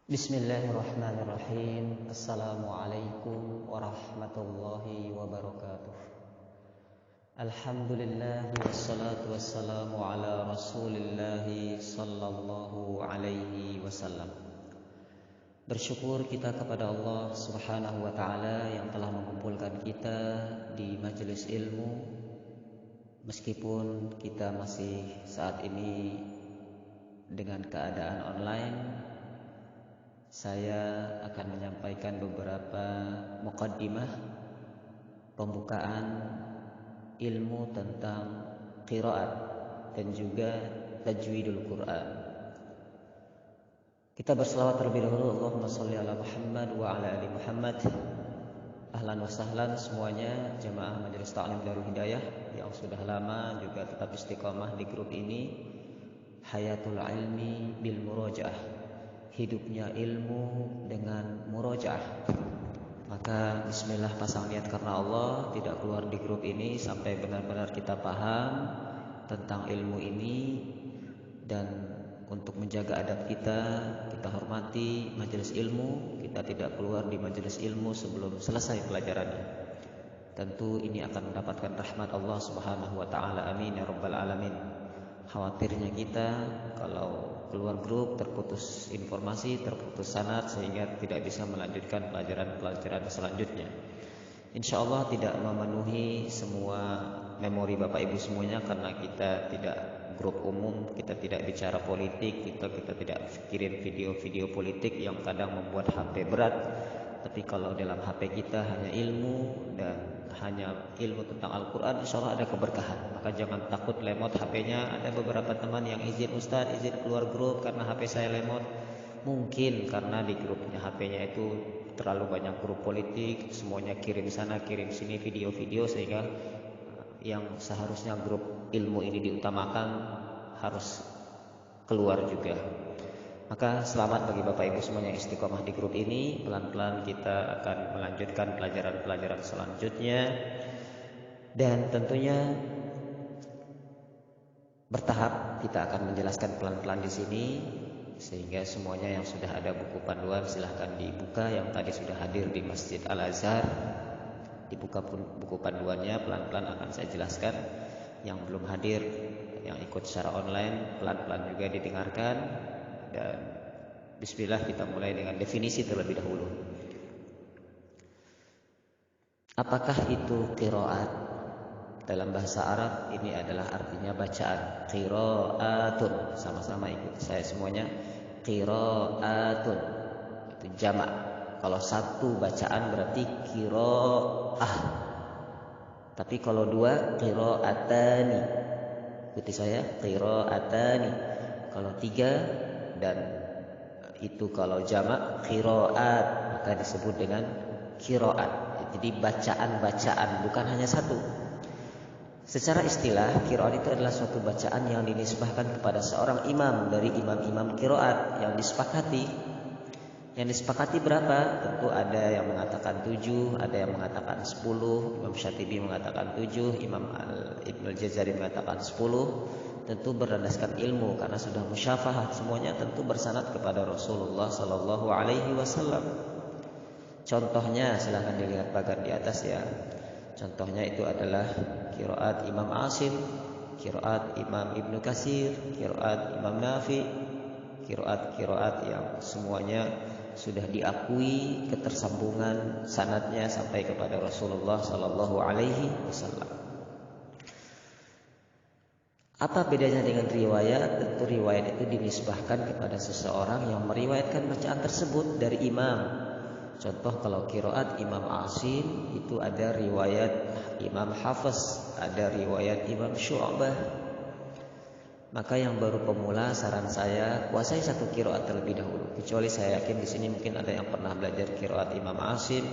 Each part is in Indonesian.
Bismillahirrahmanirrahim. Assalamualaikum warahmatullahi wabarakatuh. Alhamdulillah wassalatu wassalamu ala rasulillahi sallallahu alaihi wasallam. Bersyukur kita kepada Allah subhanahu wa ta'ala yang telah mengumpulkan kita di majelis ilmu. Meskipun kita masih saat ini dengan keadaan online, saya akan menyampaikan beberapa muqaddimah pembukaan ilmu tentang qiraat dan juga tajwidul Quran. Kita berselawat terlebih dahulu, Allahumma sholli ala Muhammad wa ala ali Muhammad. Ahlan wa sahlan semuanya jamaah Majelis Ta'lim Darul Hidayah yang sudah lama juga tetap istiqamah di grup ini. Hayatul ilmi bil murajaah, hidupnya ilmu dengan murojaah. Maka bismillah, pasang niat karena Allah, tidak keluar di grup ini sampai benar-benar kita paham tentang ilmu ini. Dan untuk menjaga adab kita hormati majelis ilmu, kita tidak keluar di majelis ilmu sebelum selesai pelajarannya. Tentu ini akan mendapatkan rahmat Allah subhanahu wa ta'ala, amin ya rabbal alamin. Khawatirnya kita kalau keluar grup terputus informasi, terputus sanad, sehingga tidak bisa melanjutkan pelajaran-pelajaran selanjutnya. Insya Allah tidak memenuhi semua memori Bapak Ibu semuanya, karena kita tidak grup umum, kita tidak bicara politik, kita tidak kirim video-video politik yang kadang membuat HP berat. Tapi kalau dalam HP kita hanya ilmu dan hanya ilmu tentang Al-Quran, insya Allah ada keberkahan. Maka jangan takut lemot HP-nya. Ada beberapa teman yang izin, Ustaz izin keluar grup karena HP saya lemot. Mungkin karena di grupnya HP-nya itu terlalu banyak grup politik, semuanya kirim sana kirim sini video-video, sehingga yang seharusnya grup ilmu ini diutamakan harus keluar juga. Maka selamat bagi Bapak Ibu semuanya yang istiqomah di grup ini. Pelan-pelan kita akan melanjutkan pelajaran-pelajaran selanjutnya. Dan tentunya bertahap kita akan menjelaskan pelan-pelan di sini, sehingga semuanya yang sudah ada buku panduan silahkan dibuka. Yang tadi sudah hadir di Masjid Al-Azhar, dibuka buku panduannya, pelan-pelan akan saya jelaskan. Yang belum hadir, yang ikut secara online, pelan-pelan juga didengarkan. Dan bismillah, kita mulai dengan definisi terlebih dahulu. Apakah itu qiraat? Dalam bahasa Arab ini adalah artinya bacaan. Qiraatun, sama-sama ikuti saya semuanya. Qiraatun itu jamak. Kalau satu bacaan berarti qiraah. Tapi kalau dua, qiraatani. Ikuti saya, qiraatani. Kalau tiga, dan itu kalau jamak qiraat, maka disebut dengan qiraat. Jadi bacaan-bacaan, bukan hanya satu. Secara istilah, qiraat itu adalah suatu bacaan yang dinisbahkan kepada seorang imam dari imam-imam qiraat yang disepakati. Yang disepakati berapa? Tentu ada yang mengatakan 7, ada yang mengatakan 10. Imam Syatibi mengatakan 7, Imam Ibnul Jazari mengatakan 10. Tentu berdasarkan ilmu, karena sudah musyafahat semuanya, tentu bersanad kepada Rasulullah sallallahu alaihi wasallam. Contohnya silahkan dilihat bagian di atas ya. Contohnya itu adalah qiraat Imam Asim, qiraat Imam Ibnu Katsir, qiraat Imam Nafi, qiraat yang semuanya sudah diakui ketersambungan sanadnya sampai kepada Rasulullah sallallahu alaihi wasallam. Apa bedanya dengan riwayat? Tentu riwayat itu dinisbahkan kepada seseorang yang meriwayatkan bacaan tersebut dari imam. Contoh kalau qiraat Imam Asim itu ada riwayat Imam Hafiz, ada riwayat Imam Syu'bah. Maka yang baru pemula, saran saya kuasai satu qiraat terlebih dahulu. Kecuali saya yakin di sini mungkin ada yang pernah belajar qiraat Imam Asim,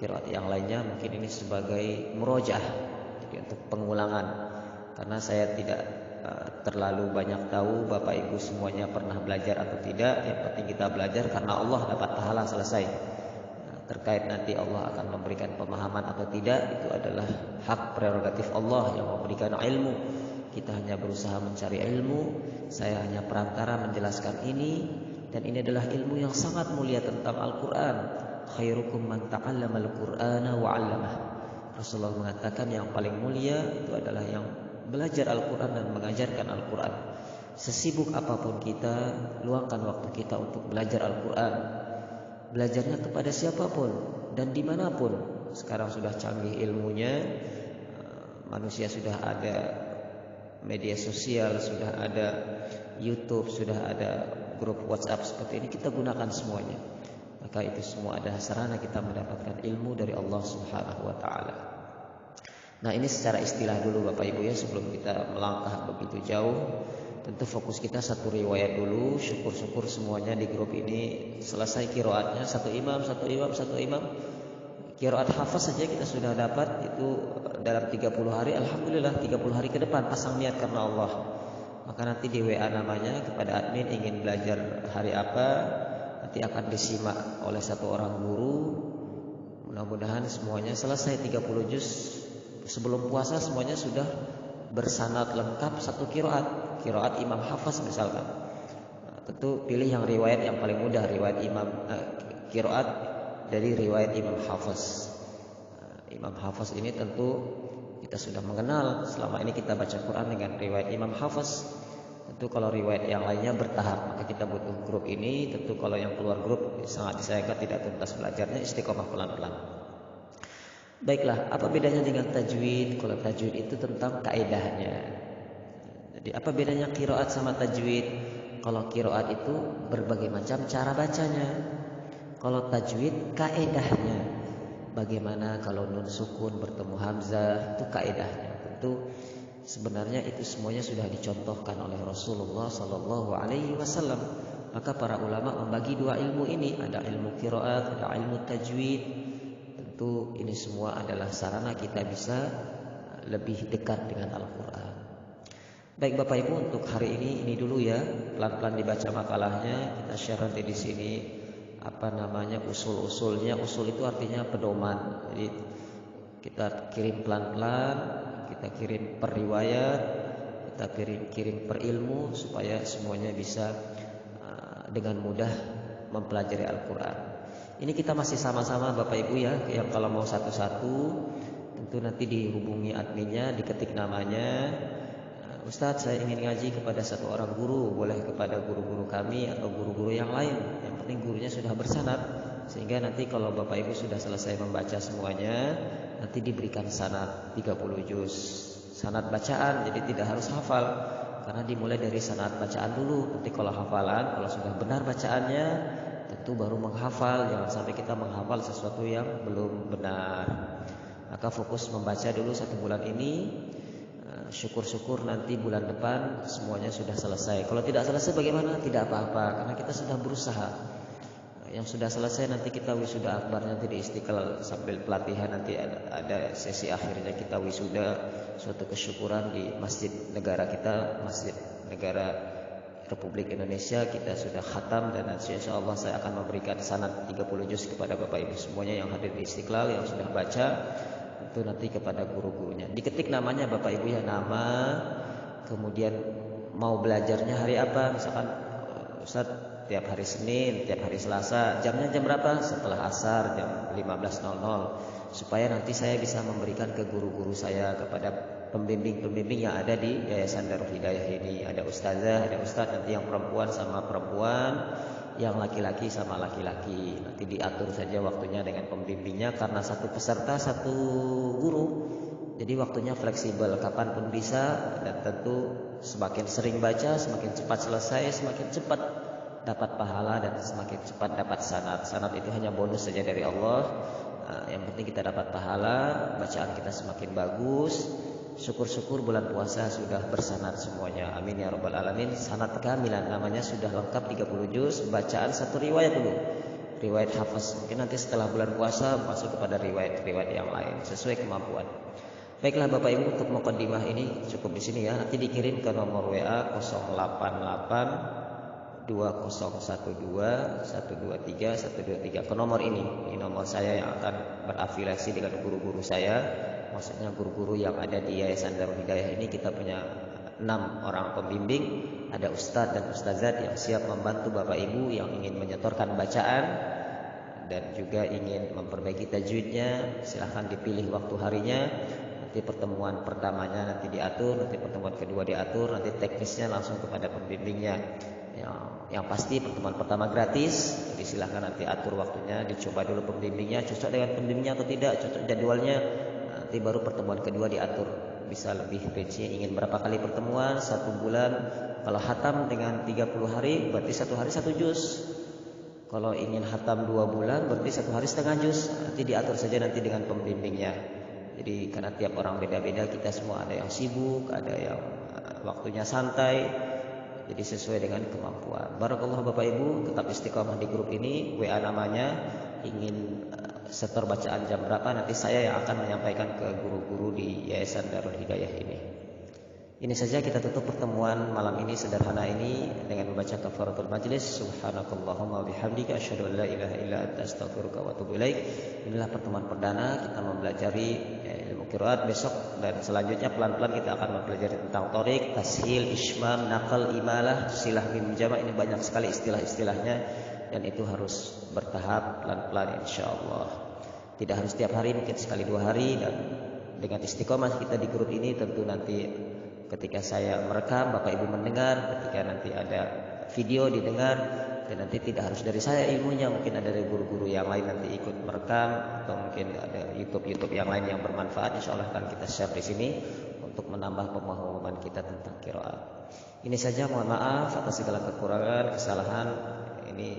qiraat yang lainnya mungkin ini sebagai murojaah, jadi untuk pengulangan. Karena saya tidak terlalu banyak tahu Bapak Ibu semuanya pernah belajar atau tidak. Yang penting kita belajar karena Allah, dapat pahala, selesai. Terkait nanti Allah akan memberikan pemahaman atau tidak, itu adalah hak prerogatif Allah yang memberikan ilmu. Kita hanya berusaha mencari ilmu. Saya hanya perantara menjelaskan ini dan ini adalah ilmu yang sangat mulia tentang Al-Quran. Khairukum man ta'allama al-Qur'ana wa 'allamah. Rasulullah mengatakan yang paling mulia itu adalah yang belajar Al-Quran dan mengajarkan Al-Quran. Sesibuk apapun kita, luangkan waktu kita untuk belajar Al-Quran. Belajarnya kepada siapapun dan dimanapun. Sekarang sudah canggih ilmunya, manusia sudah ada media sosial, sudah ada YouTube, sudah ada grup WhatsApp seperti ini, kita gunakan semuanya. Maka itu semua adalah sarana kita mendapatkan ilmu dari Allah Subhanahu wa taala. Nah, ini secara istilah dulu Bapak Ibu ya, sebelum kita melangkah begitu jauh. Tentu fokus kita satu riwayat dulu. Syukur-syukur semuanya di grup ini selesai qiraatnya, satu imam. Qiraat hafaz saja kita sudah dapat itu dalam 30 hari. Alhamdulillah 30 hari ke depan pasang niat karena Allah. Maka nanti di WA namanya kepada admin ingin belajar hari apa, nanti akan disimak oleh satu orang guru. Mudah-mudahan semuanya selesai 30 juz sebelum puasa, semuanya sudah bersanad lengkap satu qiraat Imam Hafaz misalkan. Tentu pilih yang riwayat yang paling mudah, riwayat qiraat dari riwayat Imam Hafaz. Imam Hafaz ini tentu kita sudah mengenal, selama ini kita baca Quran dengan riwayat Imam Hafaz. Tentu kalau riwayat yang lainnya bertahap, maka kita butuh grup ini. Tentu kalau yang keluar grup sangat disayangkan tidak tuntas belajarnya, istiqomah pelan-pelan. Baiklah, apa bedanya dengan tajwid? Kalau tajwid itu tentang kaedahnya. Jadi apa bedanya qiraat sama tajwid? Kalau qiraat itu berbagai macam cara bacanya. Kalau tajwid kaedahnya, bagaimana kalau nun sukun bertemu hamzah, itu kaedahnya. Tentu sebenarnya itu semuanya sudah dicontohkan oleh Rasulullah Sallallahu Alaihi Wasallam. Maka para ulama membagi dua ilmu ini, ada ilmu qiraat, ada ilmu tajwid. Tentu ini semua adalah sarana kita bisa lebih dekat dengan Al-Quran. Baik Bapak Ibu, untuk hari ini dulu ya, pelan-pelan dibaca makalahnya. Kita share nanti di sini usul-usulnya. Usul itu artinya pedoman. Jadi kita kirim pelan-pelan, kita kirim per riwayat, kita kirim per ilmu supaya semuanya bisa dengan mudah mempelajari Al-Quran. Ini kita masih sama-sama Bapak Ibu ya, yang kalau mau satu-satu tentu nanti dihubungi adminnya, diketik namanya. Ustadz, saya ingin ngaji kepada satu orang guru, boleh kepada guru-guru kami atau guru-guru yang lain. Yang penting gurunya sudah bersanad, sehingga nanti kalau Bapak Ibu sudah selesai membaca semuanya, nanti diberikan sanad 30 juz. Sanad bacaan, jadi tidak harus hafal, karena dimulai dari sanad bacaan dulu. Nanti kalau hafalan, kalau sudah benar bacaannya, tentu baru menghafal. Jangan sampai kita menghafal sesuatu yang belum benar. Maka fokus membaca dulu 1 bulan ini. Syukur-syukur nanti bulan depan semuanya sudah selesai. Kalau tidak selesai bagaimana? Tidak apa-apa, karena kita sudah berusaha. Yang sudah selesai nanti kita wisuda akbar nanti di Istiqlal, sambil pelatihan nanti ada sesi akhirnya kita wisuda, suatu kesyukuran di masjid negara kita, masjid negara Republik Indonesia. Kita sudah khatam dan insya Allah saya akan memberikan sanad 30 juz kepada Bapak Ibu semuanya yang hadir di Istiqlal, yang sudah baca. Itu nanti kepada guru-gurunya. Diketik namanya Bapak Ibu ya, nama, kemudian mau belajarnya hari apa. Misalkan Ustaz tiap hari Senin, tiap hari Selasa, jamnya jam berapa? Setelah asar jam 15.00, supaya nanti saya bisa memberikan ke guru-guru saya, kepada pembimbing-pembimbing yang ada di Yayasan Darul Hidayah ini. Ada ustazah, ada ustaz, nanti yang perempuan sama perempuan, yang laki-laki sama laki-laki. Nanti diatur saja waktunya dengan pembimbingnya, karena satu peserta satu guru. Jadi waktunya fleksibel, kapanpun bisa. Dan tentu semakin sering baca, semakin cepat selesai, semakin cepat dapat pahala, dan semakin cepat dapat sanad. Sanad itu hanya bonus saja dari Allah. Yang penting kita dapat pahala, bacaan kita semakin bagus. Syukur-syukur bulan puasa sudah bersanad semuanya. Amin ya rabbal alamin. Sanad kamilan, namanya sudah lengkap 30 juz. Bacaan satu riwayat dulu, riwayat Hafaz. Mungkin nanti setelah bulan puasa masuk kepada riwayat-riwayat yang lain sesuai kemampuan. Baiklah Bapak Ibu, untuk muqaddimah ini cukup di sini ya. Nanti dikirim ke nomor WA 088 2012 123 123 ke nomor ini. Ini nomor saya yang akan berafiliasi dengan guru-guru saya. Maksudnya guru-guru yang ada di Yayasan Darul Hidayah ini. Kita punya 6 orang pembimbing, ada ustadz dan ustazat yang siap membantu Bapak Ibu yang ingin menyetorkan bacaan dan juga ingin memperbaiki tajwidnya. Silahkan dipilih waktu harinya. Nanti pertemuan pertamanya nanti diatur, nanti pertemuan kedua diatur, nanti teknisnya langsung kepada pembimbingnya. Yang pasti pertemuan pertama gratis, jadi silahkan nanti atur waktunya, dicoba dulu pembimbingnya, cocok dengan pembimbingnya atau tidak, cocok jadwalnya, nanti baru pertemuan kedua diatur. Bisa lebih rinci, ingin berapa kali pertemuan, 1 bulan. Kalau hatam dengan 30 hari, berarti 1 hari 1 juz. Kalau ingin hatam 2 bulan, berarti 1 hari setengah juz. Nanti diatur saja nanti dengan pembimbingnya. Jadi karena tiap orang beda-beda, kita semua ada yang sibuk, ada yang waktunya santai. Jadi sesuai dengan kemampuan. Barakallahu Bapak Ibu, tetap istiqomah di grup ini. WA namanya, ingin setor bacaan jam berapa, nanti saya yang akan menyampaikan ke guru-guru di Yayasan Darul Hidayah ini. Ini saja kita tutup pertemuan malam ini sederhana ini dengan membaca kafaratul majlis. Subhanakallahumma wabihamdika asyhadu an la ilaha illa anta astaghfiruka wa atubu ilaik. Inilah pertemuan perdana kita mempelajari ilmu qiraat. Besok dan selanjutnya pelan-pelan kita akan mempelajari tentang torik, tashil, ismam, naqal, imalah, silah, mim, jama'. Ini banyak sekali istilah-istilahnya dan itu harus bertahap pelan-pelan insyaallah. Tidak harus setiap hari, mungkin sekali 2 hari. Dan dengan istiqomah kita di grup ini, tentu nanti ketika saya merekam Bapak Ibu mendengar, ketika nanti ada video didengar, dan nanti tidak harus dari saya ilmunya, mungkin ada dari guru-guru yang lain nanti ikut merekam, atau mungkin ada YouTube yang lain yang bermanfaat. Insyaallah akan kita share di sini untuk menambah pemahaman kita tentang qiraat. Ini saja, mohon maaf atas segala kekurangan, kesalahan. Ini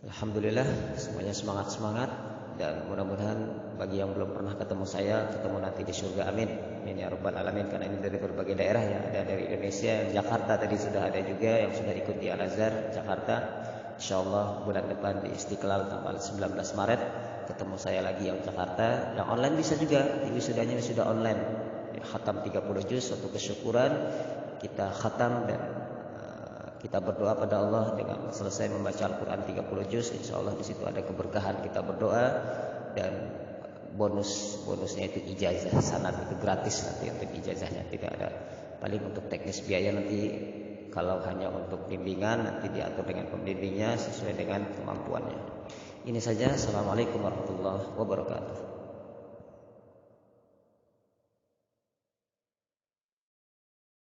alhamdulillah semuanya semangat dan mudah-mudahan bagi yang belum pernah ketemu saya, ketemu nanti di surga, amin. Amin ya rabbal alamin. Karena ini dari berbagai daerah ya, ada dari Indonesia, Jakarta tadi sudah ada juga yang sudah ikut di Al-Azhar Jakarta. Insyaallah bulan depan di Istiqlal tanggal 19 Maret ketemu saya lagi yang Jakarta. Yang online bisa juga, wisudanya sudah online. Khatam 30 juz, suatu kesyukuran kita khatam dan kita berdoa pada Allah dengan selesai membaca Al-Quran 30 juz. Insyaallah di situ ada keberkahan, kita berdoa. Dan bonusnya itu ijazah, sanad itu gratis nanti untuk ijazahnya, tidak ada. Paling untuk teknis biaya nanti kalau hanya untuk bimbingan nanti diatur dengan pembimbingnya sesuai dengan kemampuannya. Ini saja. Assalamualaikum warahmatullahi wabarakatuh.